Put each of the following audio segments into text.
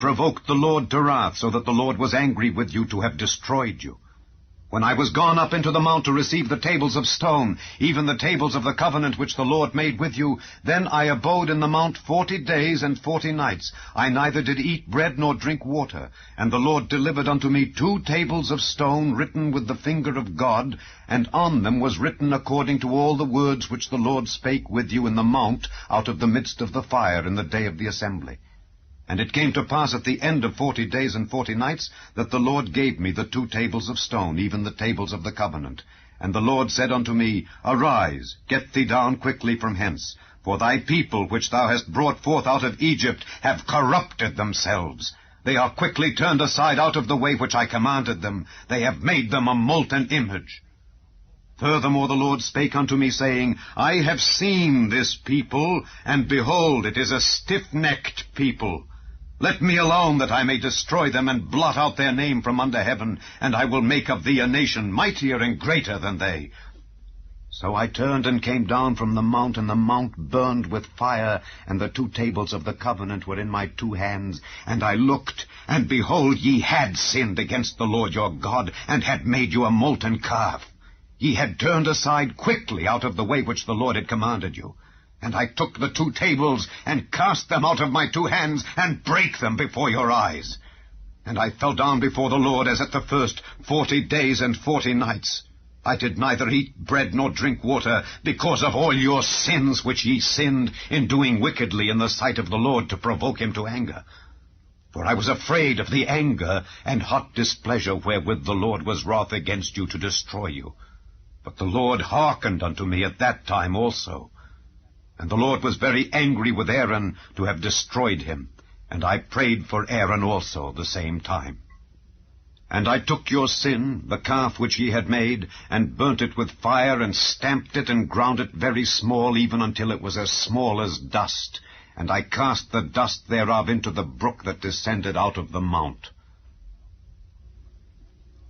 provoked the Lord to wrath, so that the Lord was angry with you to have destroyed you. When I was gone up into the mount to receive the tables of stone, even the tables of the covenant which the Lord made with you, then I abode in the mount 40 days and 40 nights. I neither did eat bread nor drink water. And the Lord delivered unto me 2 tables of stone written with the finger of God, and on them was written according to all the words which the Lord spake with you in the mount out of the midst of the fire in the day of the assembly. And it came to pass at the end of 40 days and 40 nights that the Lord gave me the 2 tables of stone, even the tables of the covenant. And the Lord said unto me, Arise, get thee down quickly from hence, for thy people which thou hast brought forth out of Egypt have corrupted themselves. They are quickly turned aside out of the way which I commanded them. They have made them a molten image. Furthermore the Lord spake unto me, saying, I have seen this people, and behold, it is a stiff-necked people. Let me alone, that I may destroy them, and blot out their name from under heaven, and I will make of thee a nation mightier and greater than they. So I turned and came down from the mount, and the mount burned with fire, and the 2 tables of the covenant were in my 2 hands. And I looked, and behold, ye had sinned against the Lord your God, and had made you a molten calf. Ye had turned aside quickly out of the way which the Lord had commanded you. And I took the 2 tables, and cast them out of my 2 hands, and brake them before your eyes. And I fell down before the Lord as at the first 40 days and 40 nights. I did neither eat bread nor drink water, because of all your sins which ye sinned in doing wickedly in the sight of the Lord to provoke him to anger. For I was afraid of the anger and hot displeasure wherewith the Lord was wroth against you to destroy you. But the Lord hearkened unto me at that time also. And the Lord was very angry with Aaron to have destroyed him, and I prayed for Aaron also the same time. And I took your sin, the calf which ye had made, and burnt it with fire, and stamped it, and ground it very small, even until it was as small as dust. And I cast the dust thereof into the brook that descended out of the mount.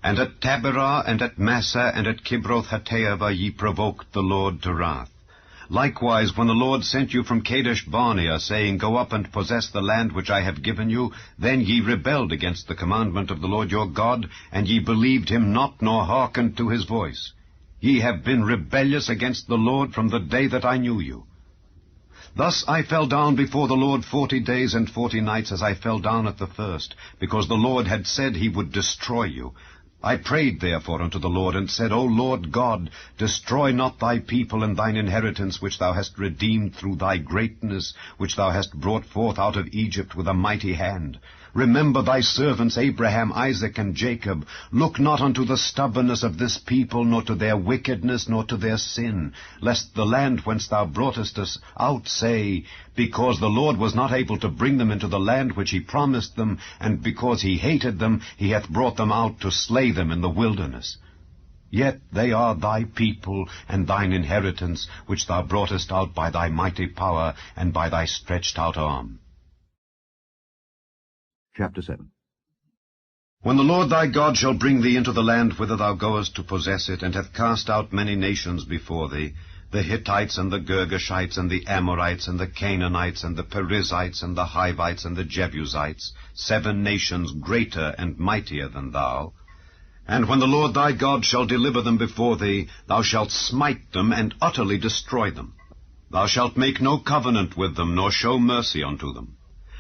And at Taberah, and at Massa, and at Kibroth-Hattaavah ye provoked the Lord to wrath. Likewise, when the Lord sent you from Kadesh-Barnea, saying, Go up and possess the land which I have given you, then ye rebelled against the commandment of the Lord your God, and ye believed him not, nor hearkened to his voice. Ye have been rebellious against the Lord from the day that I knew you. Thus I fell down before the Lord 40 days and 40 nights, as I fell down at the first, because the Lord had said he would destroy you. I prayed therefore unto the Lord, and said, O Lord God, destroy not thy people and thine inheritance, which thou hast redeemed through thy greatness, which thou hast brought forth out of Egypt with a mighty hand. Remember thy servants Abraham, Isaac, and Jacob. Look not unto the stubbornness of this people, nor to their wickedness, nor to their sin, lest the land whence thou broughtest us out say, Because the Lord was not able to bring them into the land which he promised them, and because he hated them, he hath brought them out to slay them in the wilderness. Yet they are thy people, and thine inheritance, which thou broughtest out by thy mighty power, and by thy stretched out arm. Chapter 7. When the Lord thy God shall bring thee into the land whither thou goest to possess it, and hath cast out many nations before thee, the Hittites, and the Girgashites, and the Amorites, and the Canaanites, and the Perizzites, and the Hivites, and the Jebusites, 7 nations greater and mightier than thou. And when the Lord thy God shall deliver them before thee, thou shalt smite them, and utterly destroy them. Thou shalt make no covenant with them, nor show mercy unto them.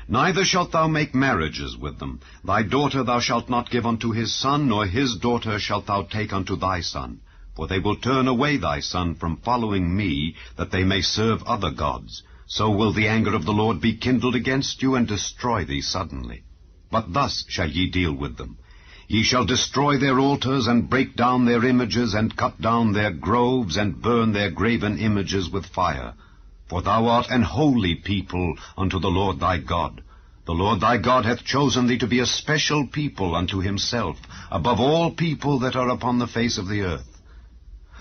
Neither shalt thou make marriages with them. Thy daughter thou shalt not give unto his son, nor his daughter shalt thou take unto thy son. For they will turn away thy son from following me, that they may serve other gods. So will the anger of the Lord be kindled against you, and destroy thee suddenly. But thus shall ye deal with them. Ye shall destroy their altars, and break down their images, and cut down their groves, and burn their graven images with fire. For thou art an holy people unto the Lord thy God. The Lord thy God hath chosen thee to be a special people unto himself, above all people that are upon the face of the earth.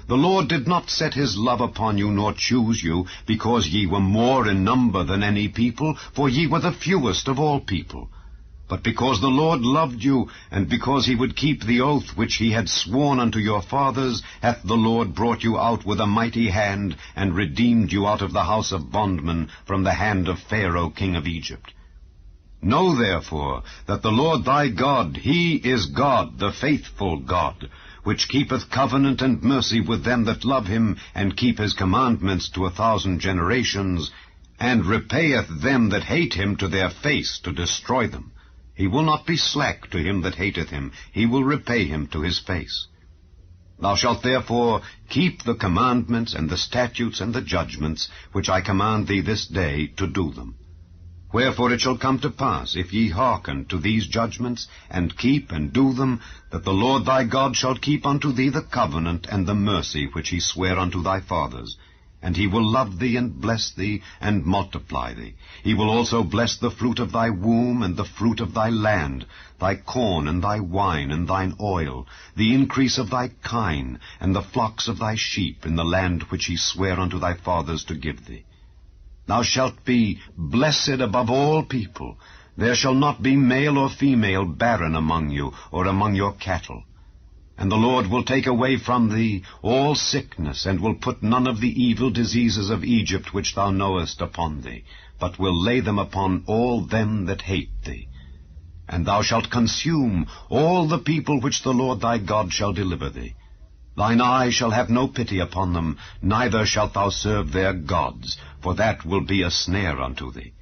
The Lord did not set his love upon you, nor choose you, because ye were more in number than any people, for ye were the fewest of all people. But because the Lord loved you, and because he would keep the oath which he had sworn unto your fathers, hath the Lord brought you out with a mighty hand, and redeemed you out of the house of bondmen, from the hand of Pharaoh king of Egypt. Know therefore that the Lord thy God, he is God, the faithful God, which keepeth covenant and mercy with them that love him, and keep his commandments to 1,000 generations, and repayeth them that hate him to their face to destroy them. He will not be slack to him that hateth him, he will repay him to his face. Thou shalt therefore keep the commandments and the statutes and the judgments which I command thee this day to do them. Wherefore it shall come to pass, if ye hearken to these judgments, and keep and do them, that the Lord thy God shall keep unto thee the covenant and the mercy which he sware unto thy fathers. And he will love thee, and bless thee, and multiply thee. He will also bless the fruit of thy womb, and the fruit of thy land, thy corn, and thy wine, and thine oil, the increase of thy kine, and the flocks of thy sheep, in the land which he sware unto thy fathers to give thee. Thou shalt be blessed above all people. There shall not be male or female barren among you, or among your cattle. And the Lord will take away from thee all sickness, and will put none of the evil diseases of Egypt which thou knowest upon thee, but will lay them upon all them that hate thee. And thou shalt consume all the people which the Lord thy God shall deliver thee. Thine eye shall have no pity upon them, neither shalt thou serve their gods, for that will be a snare unto thee.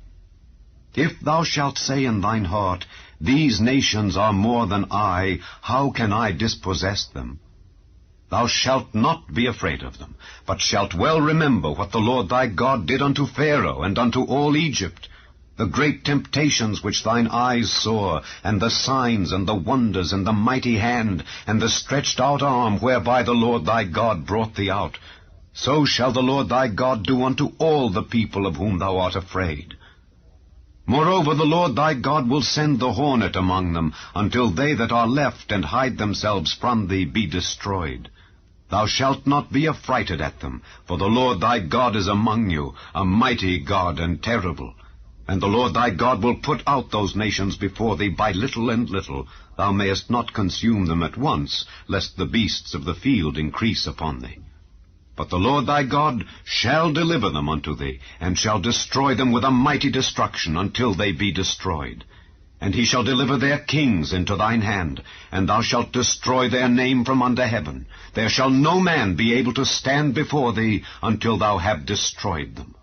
If thou shalt say in thine heart, These nations are more than I, how can I dispossess them? Thou shalt not be afraid of them, but shalt well remember what the Lord thy God did unto Pharaoh and unto all Egypt, the great temptations which thine eyes saw, and the signs and the wonders, and the mighty hand, and the stretched out arm whereby the Lord thy God brought thee out. So shall the Lord thy God do unto all the people of whom thou art afraid. Moreover, the Lord thy God will send the hornet among them, until they that are left and hide themselves from thee be destroyed. Thou shalt not be affrighted at them, for the Lord thy God is among you, a mighty God and terrible. And the Lord thy God will put out those nations before thee by little and little. Thou mayest not consume them at once, lest the beasts of the field increase upon thee. But the Lord thy God shall deliver them unto thee, and shall destroy them with a mighty destruction, until they be destroyed. And he shall deliver their kings into thine hand, and thou shalt destroy their name from under heaven. There shall no man be able to stand before thee, until thou have destroyed them.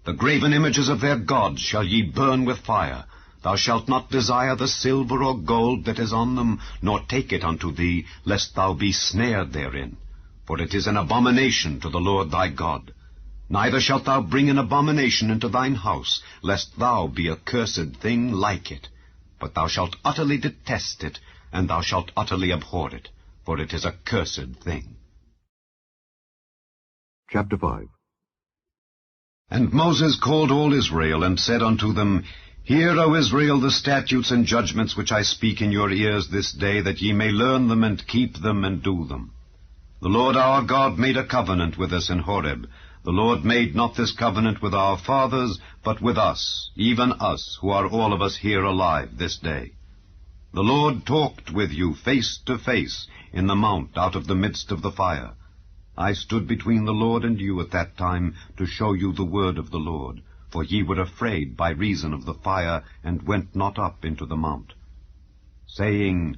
The graven images of their gods shall ye burn with fire. Thou shalt not desire the silver or gold that is on them, nor take it unto thee, lest thou be snared therein. For it is an abomination to the Lord thy God. Neither shalt thou bring an abomination into thine house, lest thou be a cursed thing like it. But thou shalt utterly detest it, and thou shalt utterly abhor it, for it is a cursed thing. Chapter 5. And Moses called all Israel, and said unto them, Hear, O Israel, the statutes and judgments which I speak in your ears this day, that ye may learn them, and keep them, and do them. The Lord our God made a covenant with us in Horeb. The Lord made not this covenant with our fathers, but with us, even us, who are all of us here alive this day. The Lord talked with you face to face in the mount out of the midst of the fire. I stood between the Lord and you at that time to show you the word of the Lord, for ye were afraid by reason of the fire, and went not up into the mount, saying,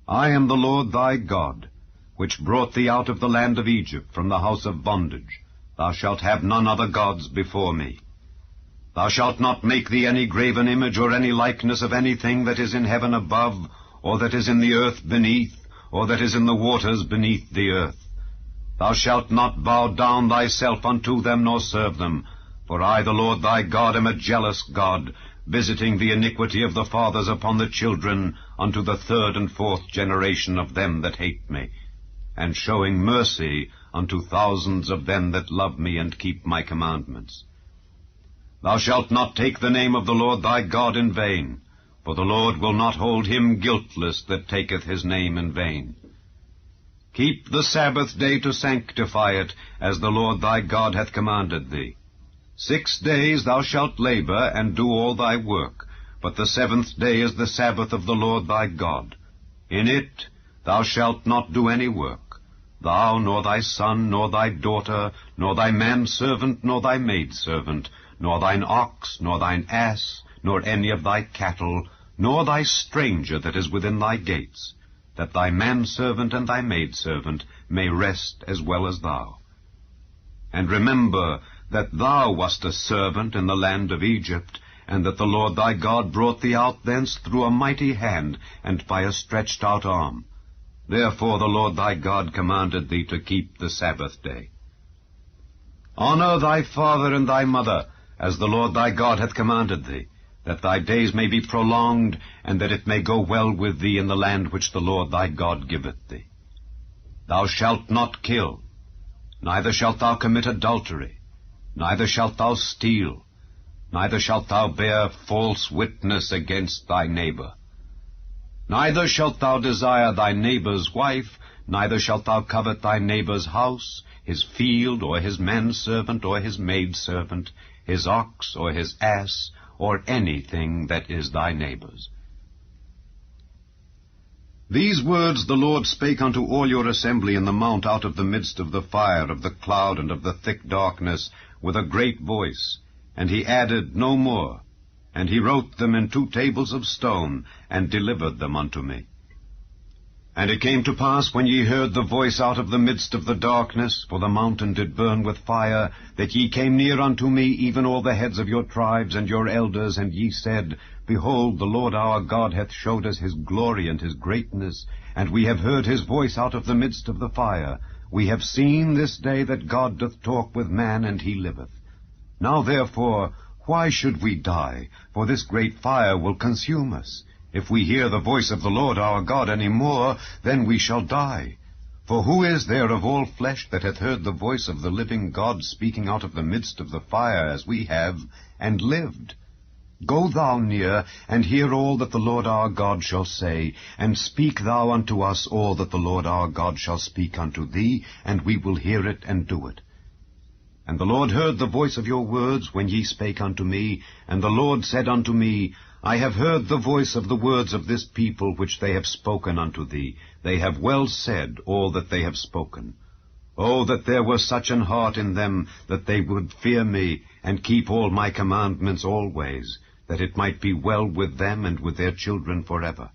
I am the Lord thy God, which brought thee out of the land of Egypt from the house of bondage. Thou shalt have none other gods before me. Thou shalt not make thee any graven image or any likeness of anything that is in heaven above, or that is in the earth beneath, or that is in the waters beneath the earth. Thou shalt not bow down thyself unto them, nor serve them. For I, the Lord thy God, am a jealous God, visiting the iniquity of the fathers upon the children, unto the 3rd and 4th generation of them that hate me, and showing mercy unto thousands of them that love me and keep my commandments. Thou shalt not take the name of the Lord thy God in vain, for the Lord will not hold him guiltless that taketh his name in vain. Keep the Sabbath day to sanctify it, as the Lord thy God hath commanded thee. 6 days thou shalt labor, and do all thy work, but the 7th day is the Sabbath of the Lord thy God. In it thou shalt not do any work, thou, nor thy son, nor thy daughter, nor thy manservant, nor thy maidservant, nor thine ox, nor thine ass, nor any of thy cattle, nor thy stranger that is within thy gates, that thy manservant and thy maidservant may rest as well as thou. And remember that thou wast a servant in the land of Egypt, and that the Lord thy God brought thee out thence through a mighty hand, and by a stretched out arm. Therefore the Lord thy God commanded thee to keep the Sabbath day. Honor thy father and thy mother, as the Lord thy God hath commanded thee, that thy days may be prolonged, and that it may go well with thee in the land which the Lord thy God giveth thee. Thou shalt not kill, neither shalt thou commit adultery, neither shalt thou steal, neither shalt thou bear false witness against thy neighbor. Neither shalt thou desire thy neighbor's wife, neither shalt thou covet thy neighbor's house, his field, or his manservant, or his maidservant, his ox, or his ass, or anything that is thy neighbor's. These words the Lord spake unto all your assembly in the mount out of the midst of the fire, of the cloud, and of the thick darkness, with a great voice. And he added no more. And he wrote them in 2 tables of stone, and delivered them unto me. And it came to pass, when ye heard the voice out of the midst of the darkness, for the mountain did burn with fire, that ye came near unto me, even all the heads of your tribes and your elders, and ye said, Behold, the Lord our God hath showed us his glory and his greatness, and we have heard his voice out of the midst of the fire. We have seen this day that God doth talk with man, and he liveth. Now therefore, why should we die? For this great fire will consume us. If we hear the voice of the Lord our God any more, then we shall die. For who is there of all flesh that hath heard the voice of the living God speaking out of the midst of the fire, as we have, and lived? Go thou near, and hear all that the Lord our God shall say, and speak thou unto us all that the Lord our God shall speak unto thee, and we will hear it and do it. And the Lord heard the voice of your words when ye spake unto me, and the Lord said unto me, I have heard the voice of the words of this people which they have spoken unto thee. They have well said all that they have spoken. Oh, that there were such an heart in them, that they would fear me, and keep all my commandments always, that it might be well with them and with their children forever.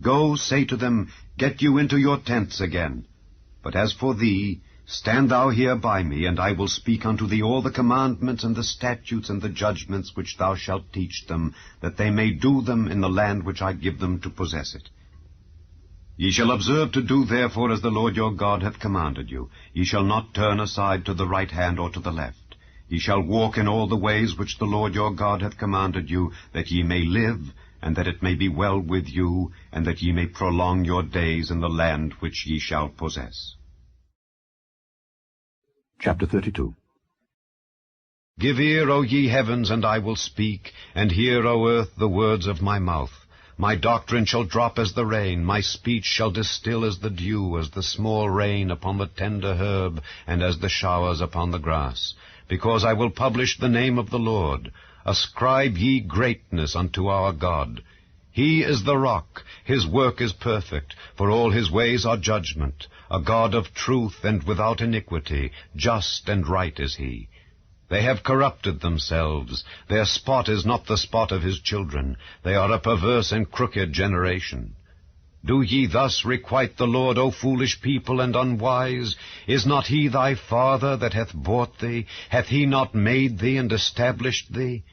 Go, say to them, Get you into your tents again. But as for thee, stand thou here by me, and I will speak unto thee all the commandments and the statutes and the judgments which thou shalt teach them, that they may do them in the land which I give them to possess it. Ye shall observe to do therefore as the Lord your God hath commanded you. Ye shall not turn aside to the right hand or to the left. Ye shall walk in all the ways which the Lord your God hath commanded you, that ye may live, and that it may be well with you, and that ye may prolong your days in the land which ye shall possess. Chapter 32. Give ear, O ye heavens, and I will speak, and hear, O earth, the words of my mouth. My doctrine shall drop as the rain, my speech shall distill as the dew, as the small rain upon the tender herb, and as the showers upon the grass. Because I will publish the name of the Lord. Ascribe ye greatness unto our God. He is the rock, his work is perfect, for all his ways are judgment. A God of truth and without iniquity, just and right is he. They have corrupted themselves. Their spot is not the spot of his children. They are a perverse and crooked generation. Do ye thus requite the Lord, O foolish people and unwise? Is not he thy father that hath bought thee? Hath he not made thee and established thee?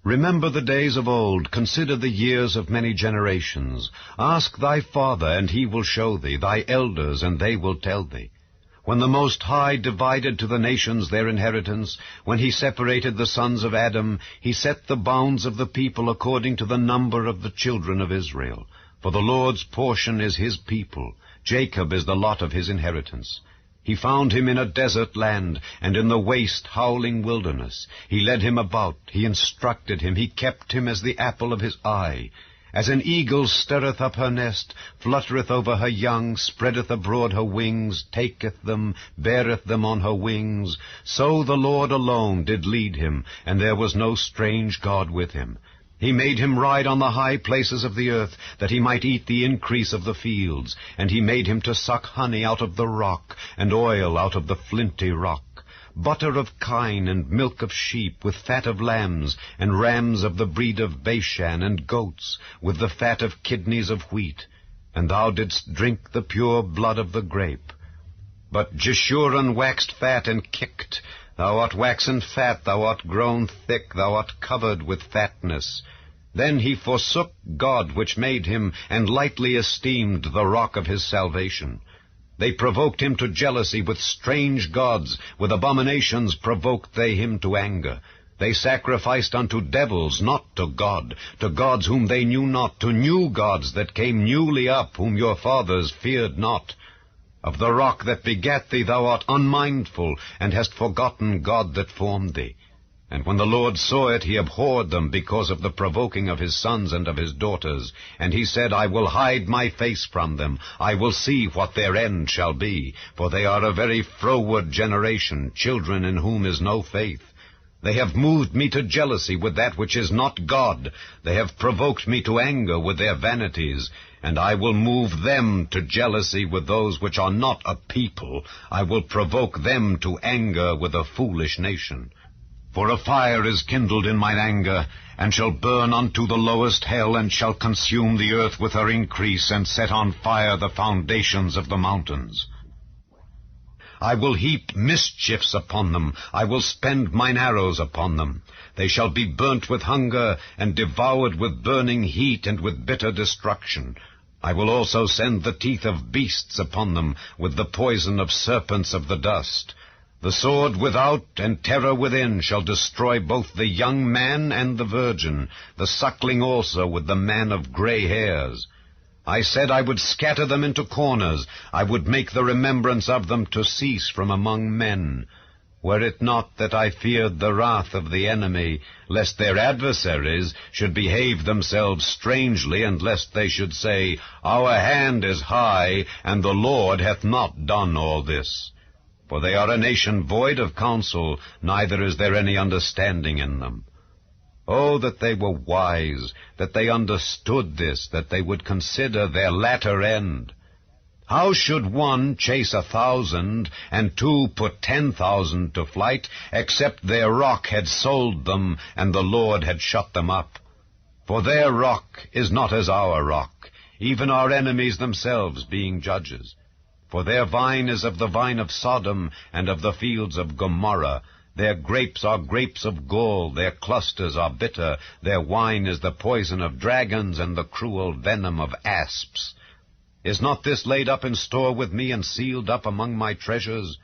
Remember the days of old, consider the years of many generations. Ask thy father, and he will show thee, thy elders, and they will tell thee. When the Most High divided to the nations their inheritance, when he separated the sons of Adam, he set the bounds of the people according to the number of the children of Israel. For the Lord's portion is his people, Jacob is the lot of his inheritance. He found him in a desert land, and in the waste howling wilderness. He led him about, he instructed him, he kept him as the apple of his eye. As an eagle stirreth up her nest, fluttereth over her young, spreadeth abroad her wings, taketh them, beareth them on her wings, so the Lord alone did lead him, and there was no strange God with him. He made him ride on the high places of the earth, that he might eat the increase of the fields. And he made him to suck honey out of the rock, and oil out of the flinty rock. butter of kine, and milk of sheep, with fat of lambs, and rams of the breed of Bashan, and goats, with the fat of kidneys of wheat. And thou didst drink the pure blood of the grape. But Jeshurun waxed fat and kicked. Thou art waxen fat, thou art grown thick, thou art covered with fatness. Then he forsook God which made him, and lightly esteemed the rock of his salvation. They provoked him to jealousy with strange gods, with abominations provoked they him to anger. They sacrificed unto devils, not to God, to gods whom they knew not, to new gods that came newly up, whom your fathers feared not. Of the rock that begat thee thou art unmindful, and hast forgotten God that formed thee. And when the Lord saw it, he abhorred them because of the provoking of his sons and of his daughters. And he said, I will hide my face from them. I will see what their end shall be. For they are a very froward generation, children in whom is no faith. They have moved me to jealousy with that which is not God. They have provoked me to anger with their vanities. And I will move them to jealousy with those which are not a people. I will provoke them to anger with a foolish nation. For a fire is kindled in mine anger, and shall burn unto the lowest hell, and shall consume the earth with her increase, and set on fire the foundations of the mountains. I will heap mischiefs upon them, I will spend mine arrows upon them. They shall be burnt with hunger, and devoured with burning heat, and with bitter destruction. I will also send the teeth of beasts upon them, with the poison of serpents of the dust. The sword without and terror within shall destroy both the young man and the virgin, the suckling also with the man of gray hairs. I said I would scatter them into corners, I would make the remembrance of them to cease from among men. Were it not that I feared the wrath of the enemy, lest their adversaries should behave themselves strangely, and lest they should say, Our hand is high, and the Lord hath not done all this. For they are a nation void of counsel, neither is there any understanding in them. Oh, that they were wise, that they understood this, that they would consider their latter end. How should one chase 1,000, and 2 put 10,000 to flight, except their rock had sold them, and the Lord had shut them up? For their rock is not as our rock, even our enemies themselves being judges. For their vine is of the vine of Sodom, and of the fields of Gomorrah. Their grapes are grapes of gall, their clusters are bitter, their wine is the poison of dragons, and the cruel venom of asps. Is not this laid up in store with me, and sealed up among my treasures?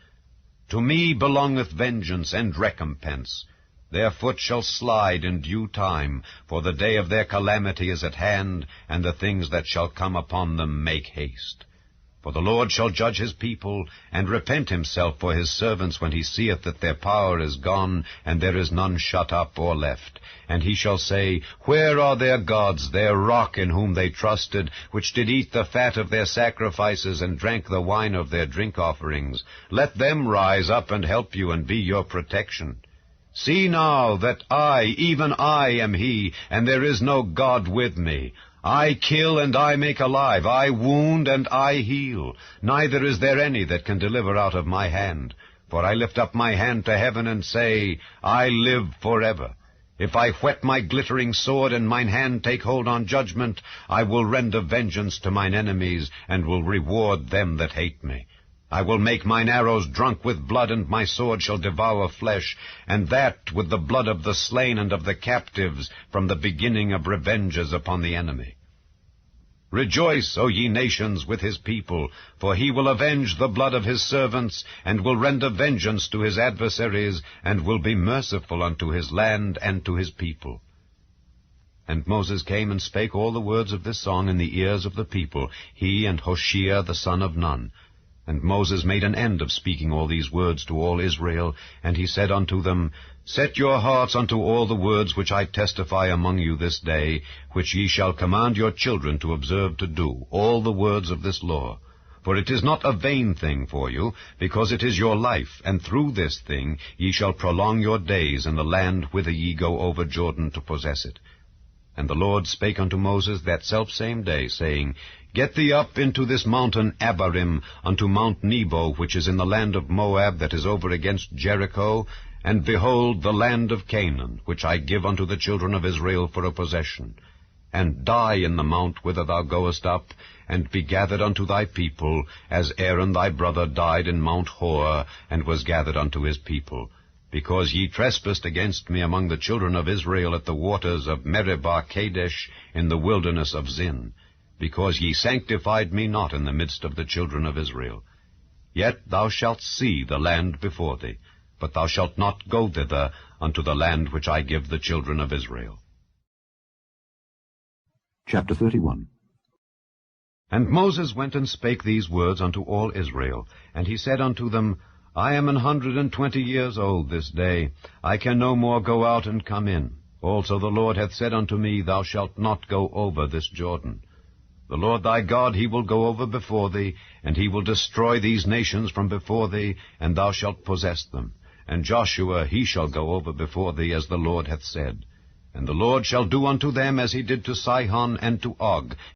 To me belongeth vengeance and recompense. Their foot shall slide in due time, for the day of their calamity is at hand, and the things that shall come upon them make haste. For the Lord shall judge his people, and repent himself for his servants when he seeth that their power is gone, and there is none shut up or left. And he shall say, Where are their gods, their rock in whom they trusted, which did eat the fat of their sacrifices, and drank the wine of their drink offerings? Let them rise up and help you, and be your protection. See now that I, even I, am he, and there is no God with me. I kill and I make alive, I wound and I heal. Neither is there any that can deliver out of my hand. For I lift up my hand to heaven and say, I live forever. If I whet my glittering sword, and mine hand take hold on judgment, I will render vengeance to mine enemies, and will reward them that hate me. I will make mine arrows drunk with blood, and my sword shall devour flesh, and that with the blood of the slain and of the captives, from the beginning of revenges upon the enemy. Rejoice, O ye nations, with his people, for he will avenge the blood of his servants, and will render vengeance to his adversaries, and will be merciful unto his land and to his people. And Moses came and spake all the words of this song in the ears of the people, he and Hoshea the son of Nun. And Moses made an end of speaking all these words to all Israel, and he said unto them, Set your hearts unto all the words which I testify among you this day, which ye shall command your children to observe to do, all the words of this law. For it is not a vain thing for you, because it is your life, and through this thing ye shall prolong your days in the land whither ye go over Jordan to possess it. And the Lord spake unto Moses that selfsame day, saying, Get thee up into this mountain Abarim, unto Mount Nebo, which is in the land of Moab, that is over against Jericho, and behold the land of Canaan, which I give unto the children of Israel for a possession. And die in the mount whither thou goest up, and be gathered unto thy people, as Aaron thy brother died in Mount Hor, and was gathered unto his people. Because ye trespassed against me among the children of Israel at the waters of Meribah Kadesh in the wilderness of Zin, because ye sanctified me not in the midst of the children of Israel. Yet thou shalt see the land before thee, but thou shalt not go thither unto the land which I give the children of Israel. Chapter 31. And Moses went and spake these words unto all Israel, and he said unto them, I am 120 years old this day. I can no more go out and come in. Also the Lord hath said unto me, Thou shalt not go over this Jordan. The Lord thy God, he will go over before thee, and he will destroy these nations from before thee, and thou shalt possess them. And Joshua, he shall go over before thee, as the Lord hath said. And the Lord shall do unto them as he did to Sihon and to Og,